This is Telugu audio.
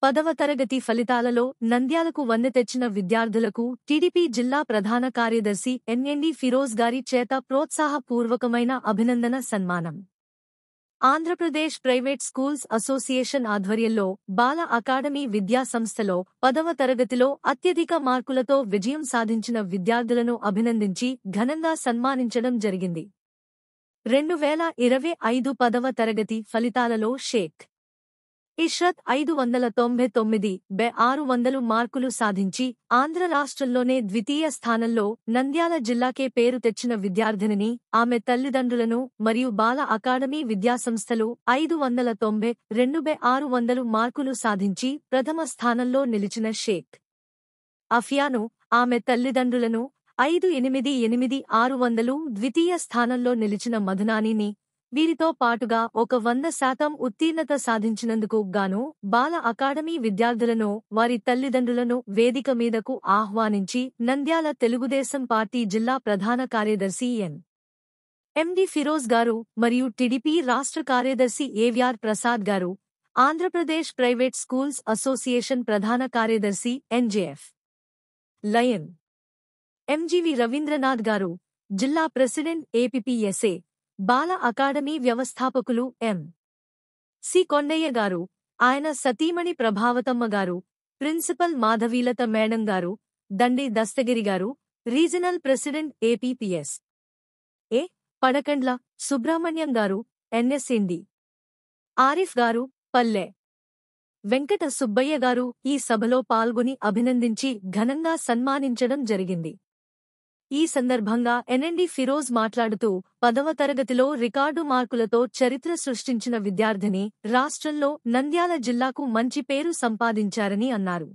10వ తరగతి ఫలితాలలో నంద్యాలకు వన్నె తెచ్చిన విద్యార్థులకు టీడీపీ జిల్లా ప్రధాన కార్యదర్శి ఎన్ఎండి ఫిరోజ్ గారి చేత ప్రోత్సాహపూర్వకమైన అభినందన సన్మానం. ఆంధ్రప్రదేశ్ ప్రైవేట్ స్కూల్స్ అసోసియేషన్ ఆధ్వర్యంలో బాల అకాడమీ విద్యా సంస్థలో 10వ తరగతిలో అత్యధిక మార్కులతో విజయం సాధించిన విద్యార్థులను అభినందించి ఘనంగా సన్మానించడం జరిగింది. 2025 10వ తరగతి ఫలితాలలో షేక్ ఇష్రత్ 599/600 మార్కులు సాధించి ఆంధ్ర రాష్ట్రంలోనే ద్వితీయ స్థానంలో నంద్యాల జిల్లాకే పేరు తెచ్చిన విద్యార్థినిని, ఆమె తల్లిదండ్రులను మరియు బాల అకాడమీ విద్యాసంస్థలు 592/600 మార్కులు సాధించి ప్రథమ స్థానంలో నిలిచిన షేక్ అఫియాను, ఆమె తల్లిదండ్రులను 588/600 ద్వితీయ స్థానంలో నిలిచిన మధునానిని, వీరితో పాటుగా 100% ఉత్తీర్ణత సాధించినందుకు గాను బాల అకాడమీ విద్యార్థులను, వారి తల్లిదండ్రులను వేదిక మీదకు ఆహ్వానించి నంద్యాల తెలుగుదేశం పార్టీ జిల్లా ప్రధాన కార్యదర్శి ఎన్.ఎండి ఫిరోజ్ గారు మరియు టీడీపీ రాష్ట్ర కార్యదర్శి ఏవిఆర్ ప్రసాద్ గారు, ఆంధ్రప్రదేశ్ ప్రైవేట్ స్కూల్స్ అసోసియేషన్ ప్రధాన కార్యదర్శి ఎన్.జె.ఎఫ్. లయన్, ఎంజీవి రవీంద్రనాథ్ గారు, జిల్లా ప్రెసిడెంట్ ఏపీపీఎస్ఏ బాల అకాడమీ వ్యవస్థాపకులు ఎం.సి. కొండయ్య గారు, ఆయన సతీమణి ప్రభావతమ్మ గారు, ప్రిన్సిపల్ మాధవీలత మేడం గారు, దండి దస్తగిరి గారు, రీజనల్ ప్రెసిడెంట్ ఏపీపీఎస్ ఏ పడకండ్ల సుబ్రహ్మణ్యం గారు, ఎన్ఎస్ఎండి ఆరిఫ్ గారు, పల్లె వెంకట సుబ్బయ్య గారు ఈ సభలో పాల్గొని అభినందించి ఘనంగా సన్మానించడం జరిగింది. ఈ సందర్భంగా ఎన్ఎండి ఫిరోజ్ మాట్లాడుతూ 10వ తరగతిలో రికార్డు మార్కులతో చరిత్ర సృష్టించిన విద్యార్థిని రాష్ట్రంలో నంద్యాల జిల్లాకు మంచి పేరు సంపాదించారని అన్నారు.